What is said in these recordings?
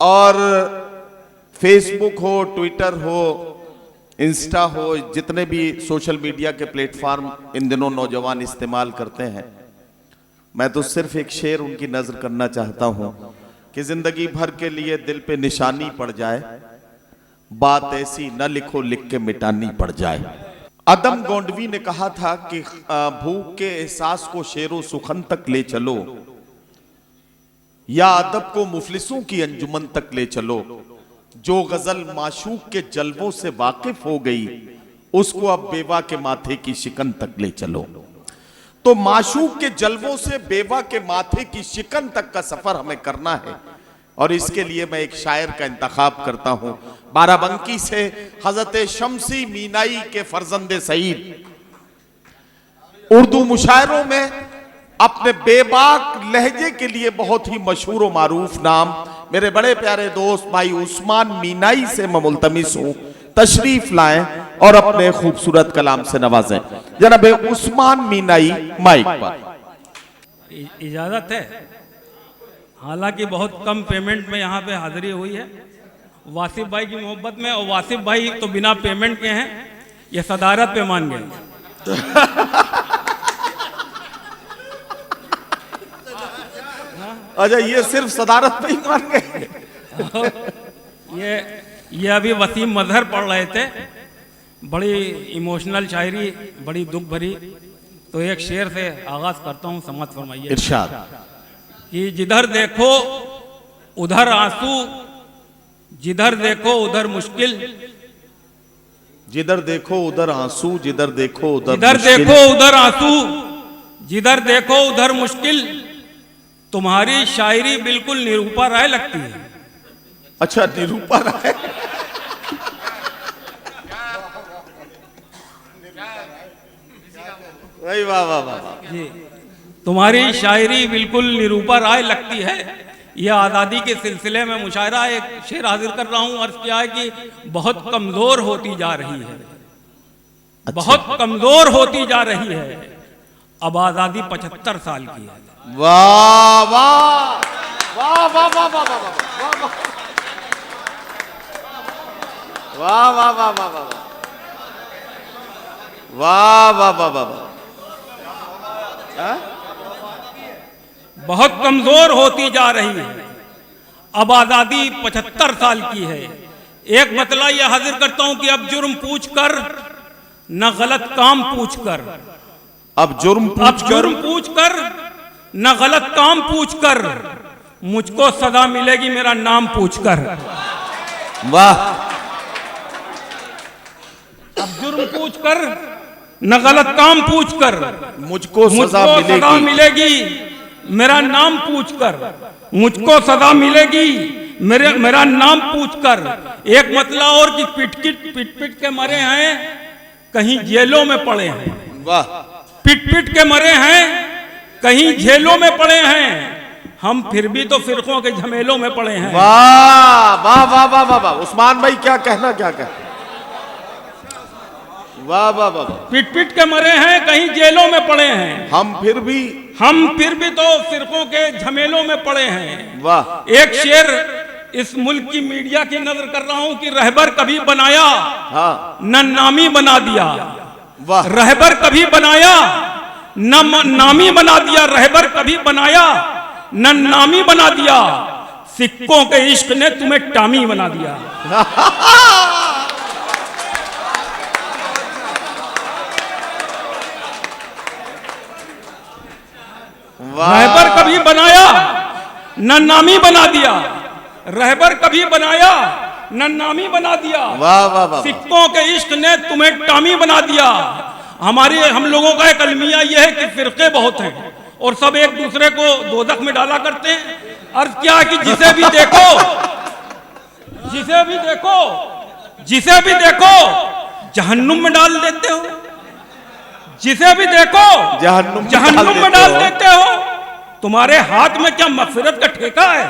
और फेसबुक हो, ट्विटर हो, इंस्टा हो, जितने भी सोशल मीडिया के प्लेटफॉर्म इन दिनों नौजवान इस्तेमाल करते हैं, मैं तो सिर्फ एक शेर उनकी नजर करना चाहता हूं कि जिंदगी भर के लिए दिल पे निशानी पड़ जाए, बात ऐसी न लिखो लिख के मिटानी पड़ जाए। आदम गोंडवी ने कहा था कि भूख के एहसास को शेरो सुखन तक ले चलो, या अदब को मुफलिसों की अंजुमन तक ले चलो। जो गजल माशूक के जलवों से वाकिफ हो गई, उसको अब बेवा के माथे की शिकन तक ले चलो। तो माशूक के जलवों से बेवा के माथे की शिकन तक का सफर हमें करना है, और इसके लिए मैं एक शायर का इंतखाब करता हूं। बाराबंकी से हजरत शमसी मीनाई के फर्जंदे सईद उर्दू मुशायरों में अपने बेबाक लहजे के लिए बहुत ही मशहूर और मारूफ नाम मेरे बड़े प्यारे दोस्त भाई उस्मान मीनाई से मैं मुल्तमिस हूं, तशरीफ लाएं और अपने खूबसूरत कलाम से नवाजें। जनाब उस्मान मीनाई माइक पर। इजाजत है। हालांकि बहुत कम पेमेंट में यहाँ पे हाजिरी हुई है वासिफ भाई की मोहब्बत में, और वासिफ भाई तो बिना पेमेंट के हैं, ये सदारत पे मान गए। अच्छा, ये सिर्फ सदारत पे ही मान गए। ये अभी वसीम मजहर पढ़ रहे थे, बड़ी इमोशनल शायरी, बड़ी दुख भरी। तो एक शेर से आगाज करता हूँ, समाज फरमाइए। इरशाद। कि जिधर देखो उधर आंसू, जिधर देखो उधर मुश्किल, जिधर देखो उधर आंसू, जिधर देखो उधर जिधर देखो उधर आंसू, जिधर देखो उधर मुश्किल। तुम्हारी शायरी बिल्कुल निरूपा राय लगती है। अच्छा, निरूपा राय। वाह वाह वाह जी, तुम्हारी शायरी बिल्कुल निरूपा राय लगती है। यह आज़ादी के सिलसिले में मुशायरा एक शेर हाजिर कर रहा हूँ। अर्ज किया है कि बहुत कमजोर होती जा रही है, बहुत कमजोर होती जा रही है। अब आज़ादी 75 साल की है। वाह वाह वाह वाह वाह वाह वाह वाह वाह वाह वाह वाह वाह वाह वाह वाह। बहुत कमजोर होती जा रही है, अब आजादी 75 साल की है। एक मतला यह हाजिर करता हूं कि अब जुर्म पूछ कर न गलत काम पूछ कर, अब जुर्म पूछ कर न गलत काम पूछ कर, मुझको सजा मिलेगी मेरा नाम पूछ कर। वाह। अब जुर्म पूछ कर न गलत काम पूछ कर, मुझको सजा मिलेगी मेरा नाम पूछ कर, मुझको सजा मिलेगी मेरा नाम पूछ कर। एक मतला और कि पिट के मरे हैं, कहीं जेलों में पड़े हैं। वाह। पिट के मरे हैं, कहीं जेलों में पड़े हैं, हम फिर भी तो फिरकों के झमेलों में पड़े हैं। वाह वाह वाह वाह वाह वाह। उस्मान भाई क्या कहना, क्या कहना। वाह वाह वाह। पिट के मरे हैं, कहीं जेलों में पड़े हैं, हम फिर भी तो फिरकों के झमेलों में पड़े हैं। वाह। एक शेर इस मुल्क की मीडिया की नजर कर रहा हूं कि रहबर कभी बनाया, हाँ, न नामी बना दिया। वाह। रहबर कभी बनाया न नामी बना दिया, रहबर कभी बनाया न नामी बना दिया, सिक्कों के इश्क ने तुम्हें टामी बना दिया। रहबर कभी बनाया न नामी बना दिया, रहबर कभी बनाया न नामी बना दिया, वाह वाह वाह। सिक्कों के इश्क ने तुम्हें टामी बना दिया। हम लोगों का एक अलमिया यह है कि फिरके बहुत हैं और सब एक दूसरे को दोजख में डाला करते हैं। अर्ज क्या कि जिसे भी देखो जहन्नुम में डाल देते हो, जिसे भी देखो जहन्नुम में डाल देते हो। तुम्हारे हाथ में क्या मगफिरत का ठेका है?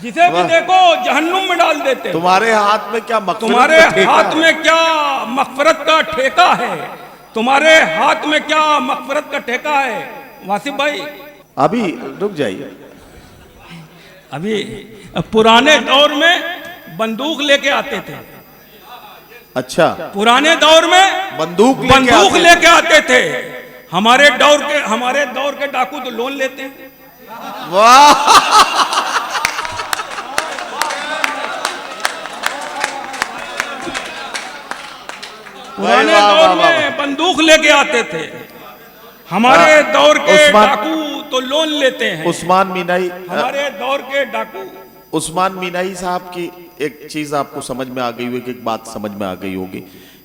जिसे भी देखो जहन्नुम में डाल देते। तुम्हारे हाथ में क्या तुम्हारे हाथ में क्या मगफिरत का ठेका है? तुम्हारे हाथ में क्या मगफिरत का ठेका है? वासिफ भाई अभी रुक जाइए। अभी पुराने दौर में बंदूक लेके आते थे। अच्छा, पुराने दौर में बंदूक लेके आते थे। हमारे दौर के डाकू तो लोन लेते हैं। वाह, पुराने दौर में बंदूक लेके आते थे, हमारे दौर के डाकू तो लोन लेते हैं। उस्मान मीनाई, हमारे दौर के डाकू उस्मान मीनाई साहब की एक चीज आपको समझ में आ गई होगी, एक बात समझ में आ गई होगी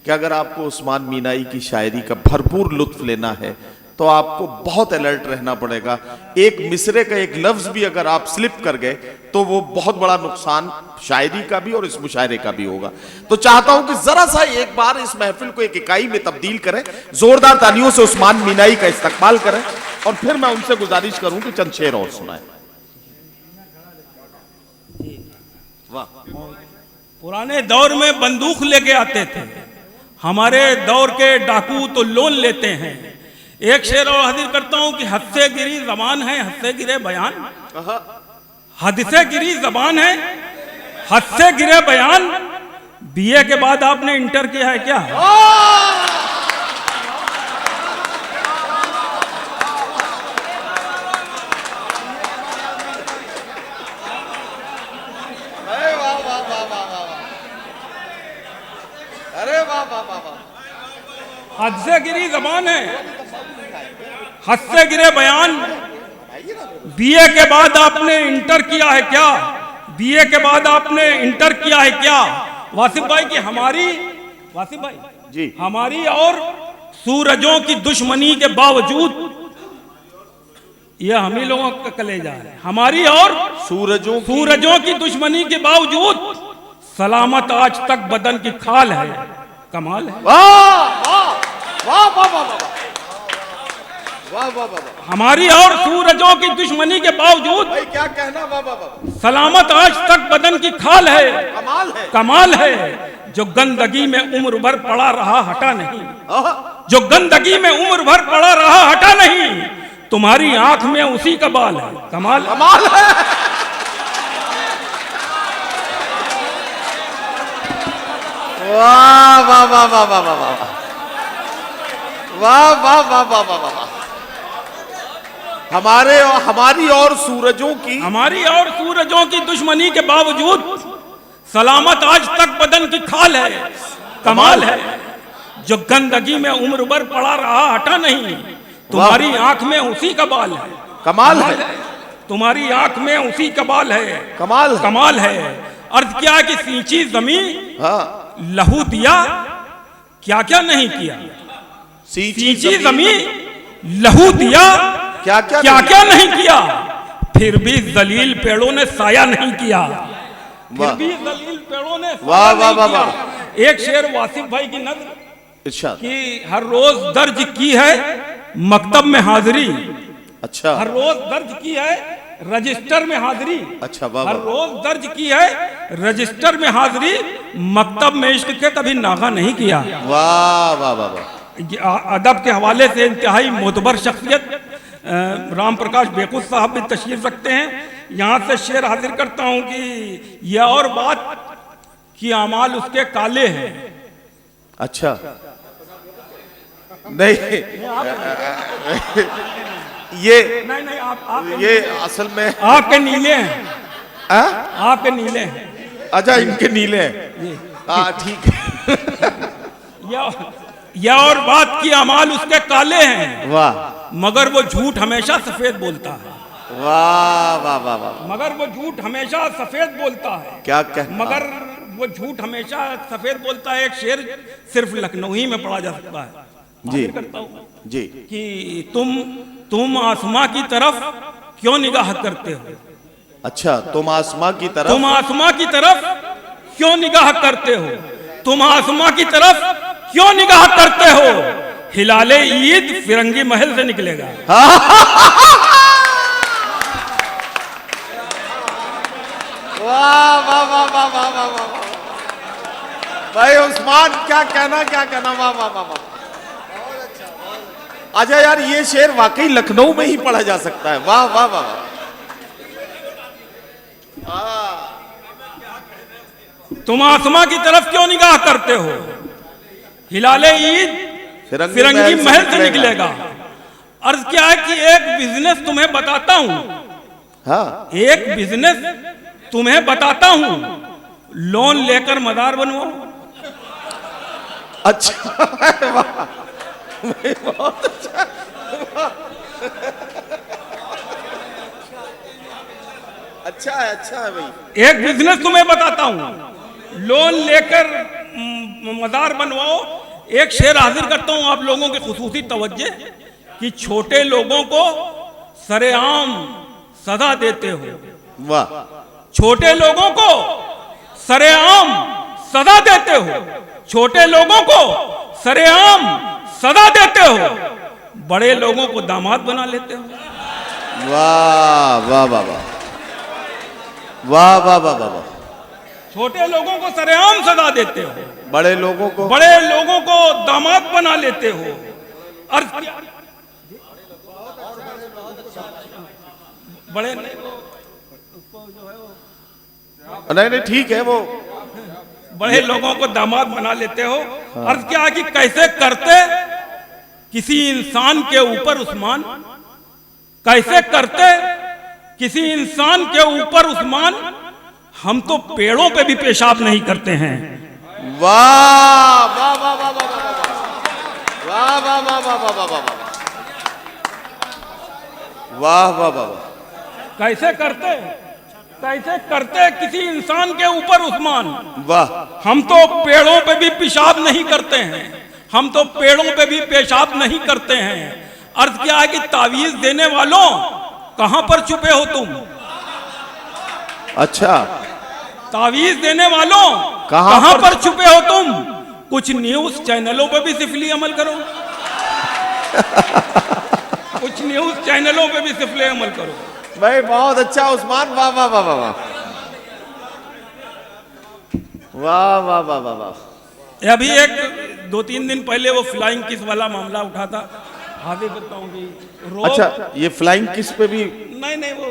कि अगर आपको उस्मान मीनाई की शायरी का भरपूर लुत्फ लेना है तो आपको बहुत अलर्ट रहना पड़ेगा। एक मिसरे का एक लफ्ज भी अगर आप स्लिप कर गए तो वो बहुत बड़ा नुकसान शायरी का भी और इस मुशायरे का भी होगा। तो चाहता हूं कि जरा सा एक बार इस महफिल को एक इकाई में तब्दील करें, जोरदार तालियों से उस्मान मीनाई का इस्तकबाल करें और फिर मैं उनसे गुजारिश करूं कि चंद शेर और सुनाएं। वाह। पुराने दौर में बंदूक लेके आते थे, हमारे दौर के डाकू तो लोन लेते हैं। एक शेर और हाजिर करता हूं कि हद से गिरी जबान है, हद से गिरे बयान, हद से गिरी जबान है, हद से गिरे बयान। बीए के बाद आपने इंटर किया है क्या? अरे वाह वाह वाह वाह, हद से गिरी जबान है, हद से गिरे बयान। बीए के बाद आपने इंटर किया है क्या? बीए के बाद आपने इंटर किया है क्या? वासिफ भाई की वासिफ भाई जी, हमारी और सूरजों की दुश्मनी के बावजूद, यह हम ही लोगों का कलेजा है, हमारी और सूरजों की दुश्मनी के बावजूद सलामत आज तक बदन की खाल है। कमाल है। वाह वाह वाह वाह वाह वाह वाह वाह, हमारी और सूरजों की दुश्मनी के बावजूद भाई क्या कहना, वाह वाह वाह, सलामत आज तक बदन की खाल है। कमाल है, कमाल है। जो गंदगी में उम्र भर पड़ा रहा हटा नहीं, जो गंदगी में उम्र भर पड़ा रहा हटा नहीं, तुम्हारी आंख में उसी का बाल है। कमाल कमाल है। वाह वाह वाह वाह वाह वाह वाह वाह वाह वाह वाह वाह वाह, हमारी और सूरजों की दुश्मनी के बावजूद सलामत आज तक बदन की खाल है। कमाल है। जो गंदगी में उम्र भर पड़ा रहा हटा नहीं, तुम्हारी आंख में उसी का बाल है। कमाल है। तुम्हारी आंख में उसी का बाल है। कमाल है। अर्थ क्या कि सींची जमीन, हाँ, लहू दिया, क्या क्या नहीं किया। सींची जमीन, लहू दिया, क्या क्या नहीं किया। फिर भी जलील पेड़ों ने साया नहीं किया। फिर भी जलील पेड़ों ने साया नहीं किया। एक शेर वासिफ भाई की नज़र कि हर रोज दर्ज की है मकतब में हाजिरी। अच्छा, हर रोज दर्ज की है रजिस्टर में हाजिरी। अच्छा, हर रोज दर्ज की है रजिस्टर में हाजिरी, मकतब में इश्क के कभी नागा नहीं किया। वाह वाह वाह वाह। अदब के हवाले से इंतहाई मोतबर शख्सियत राम प्रकाश बेकुस साहब भी तशरीफ रखते हैं। यहाँ से शेर हाजिर करता हूँ कि यह और बात कि अमाल उसके काले हैं। अच्छा, नहीं ये नहीं आप ये असल में आपके नीले हैं। आपके नीले हैं। अच्छा, इनके नीले हैं। ठीक है। यह और बात की अमाल उसके काले हैं। वाह। मगर वो झूठ हमेशा सफेद बोलता है। वाह वाह वाह वाह। मगर वो झूठ हमेशा सफेद बोलता है। क्या कहना? मगर वो झूठ हमेशा सफेद बोलता है। एक शेर सिर्फ लखनऊ ही में पढ़ा जा सकता है। जी करता हूँ जी कि तुम आसमां की तरफ क्यों निगाह करते हो। अच्छा, तुम आसमां की तरफ क्यों निगाह करते हो। तुम आसमां की तरफ क्यों निगाह करते हो। हिलाले ईद फिरंगी महल से निकलेगा। वाह वाह वाह वाह वाह वाह वाह। भाई उस्मान क्या कहना। वाह वाह वाह वाह। अच्छा यार, ये शेर वाकई लखनऊ में ही पढ़ा जा सकता है। वाह वाह वाह। तुम आसमां की तरफ क्यों निगाह करते हो? हिलाले ईद फिरंगी महल से निकलेगा। अर्ज क्या है कि एक बिजनेस तुम्हें बताता हूं। हाँ, एक बिजनेस तुम्हें बताता हूं, लोन लेकर मदार बनवाओ। अच्छा वाह, बहुत अच्छा। अच्छा है भाई। एक बिजनेस तुम्हें बताता हूं, लोन लेकर मदार बनवाओ। एक शेर हाजिर करता हूं आप लोगों के खुसूसी तवज्जे कि छोटे लोगों को सरेआम सजा देते हो। वाह, छोटे लोगों को सरेआम सजा देते हो, छोटे लोगों को सरेआम सजा देते हो, बड़े लोगों को दामाद बना लेते हो। वाह वाह वाह वाह वाह वाह वाह वाह वाह। छोटे लोगों को सरेआम सजा देते हो, बड़े लोगों को दामाद बना लेते हो। अर्थ बड़े नहीं ठीक है वो, बड़े लोगों को दामाद बना लेते हो। अर्थ क्या है कि कैसे करते किसी इंसान के ऊपर उस्मान, कैसे करते किसी इंसान के ऊपर उस्मान, हम तो पेड़ों पे भी पेशाब नहीं करते हैं। वाह वाह वाह वाह वाह वाह वाह वाह वाह वाह वाह वाह वाह वाह वाह। कैसे करते किसी इंसान के ऊपर उस्मान, वाह। हम तो पेड़ों पे भी पेशाब नहीं करते हैं, हम तो पेड़ों पे भी पेशाब नहीं करते हैं। अर्थ क्या है कि तावीज देने वालों कहां पर छुपे हो तुम? अच्छा, तावीज देने वालों कहां पर छुपे हो तुम? कुछ न्यूज चैनलों पे भी सिफली अमल करो। कुछ न्यूज चैनलों पे भी सिफले अमल करो। भाई बहुत अच्छा उस्मान, वाह वाह वाह वाह वाह वाह वाह वाह वाह वाह। अभी एक 2-3 दिन पहले वो फ्लाइंग किस वाला मामला उठा था, हाजिर करता हूँ कि रोग। अच्छा, ये फ्लाइंग किस पे भी नहीं वो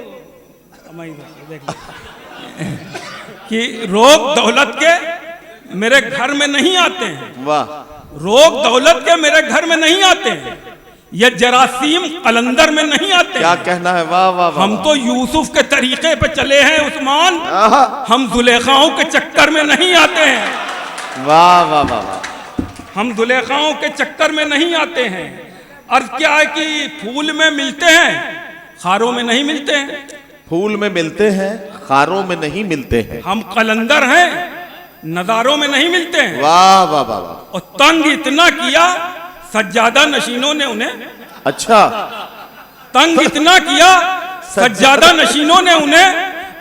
देख कि रोग दौलत के मेरे घर में नहीं आते हैं। वाह। रोग दौलत के मेरे घर में नहीं आते हैं, ये जरासीम कलंदर में नहीं आते। क्या कहना है, वाह वाह वाह। हम तो यूसुफ के तरीके पे चले हैं उस्मान, हम जुलेखाओं के चक्कर में नहीं आते हैं। वाह वाह वाह वाह। हम जुलेखाओं के चक्कर में नहीं आते हैं। अर्थ क्या है कि फूल में मिलते हैं, खारों में नहीं मिलते हैं। फूल में मिलते हैं, खारों में नहीं मिलते हैं। हम कलंदर हैं, नजारों में नहीं मिलते हैं। वाह वाह वाह वाह। और तंग इतना किया सज्जादा नशीनों ने उन्हें, अच्छा, तंग इतना किया सज्जादा नशीनों ने उन्हें,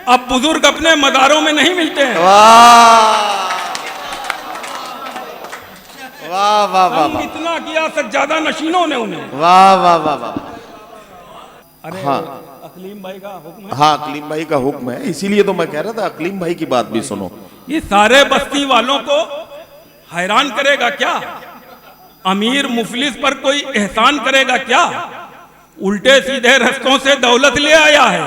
अब बुजुर्ग अपने मदारों में नहीं मिलते हैं। वाह वाह वाह वाह। तंग इतना किया सज्जादा नशीनों ने उन्हें। वाह वाह वाह वाह। अरे हाँ, अकलीम भाई का हुक्म है। हाँ, अकलीम भाई का हुक्म है, इसीलिए तो मैं कह रहा था अकलीम भाई की बात भी सुनो। ये सारे बस्ती वालों को हैरान करेगा क्या? अमीर मुफलिस पर कोई एहसान करेगा क्या? उल्टे सीधे रास्तों से दौलत ले आया है,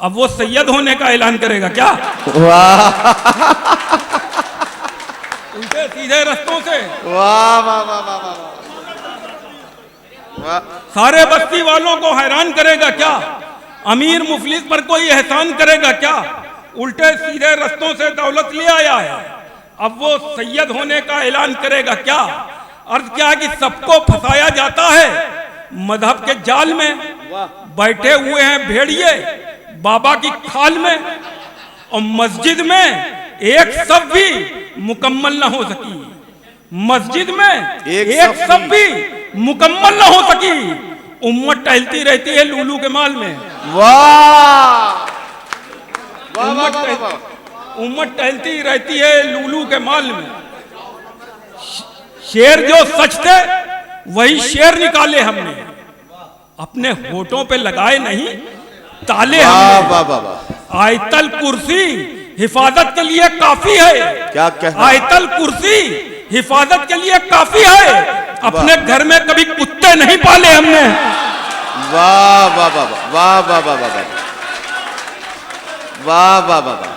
अब वो सैयद होने का ऐलान करेगा क्या? वाह। उल्टे सीधे रास्तों से। वाह वाह वाह वाह वाह वाह। सारे बस्ती वालों को हैरान करेगा क्या? अमीर मुफलिस पर कोई एहसान करेगा क्या? उल्टे सीधे रास्तों से दौलत ले आया है, अब वो सैयद होने का ऐलान करेगा क्या? अर्थ क्या है कि सबको फंसाया जाता है मजहब के जाल में। बैठे हुए हैं भेड़िए बाबा की खाल में, और मस्जिद में एक सब भी मुकम्मल न हो सकी। मस्जिद में एक सब भी मुकम्मल न हो सकी। उम्मत टहलती रहती है लूलू के माल में। वाह। उम्मत टहलती रहती है लूलू के माल में। शेर जो सच थे वही शेर निकाले हमने, अपने होठों पे लगाए नहीं ताले हमने। आयतल कुर्सी हिफाजत के लिए काफी है। क्या कहना? आयतल कुर्सी हिफाजत के लिए काफी है, अपने घर में कभी कुत्ते नहीं पाले हमने। वाह वाह वाह वाह वाह वाह वाह वाह वाह वाह वाह वाह।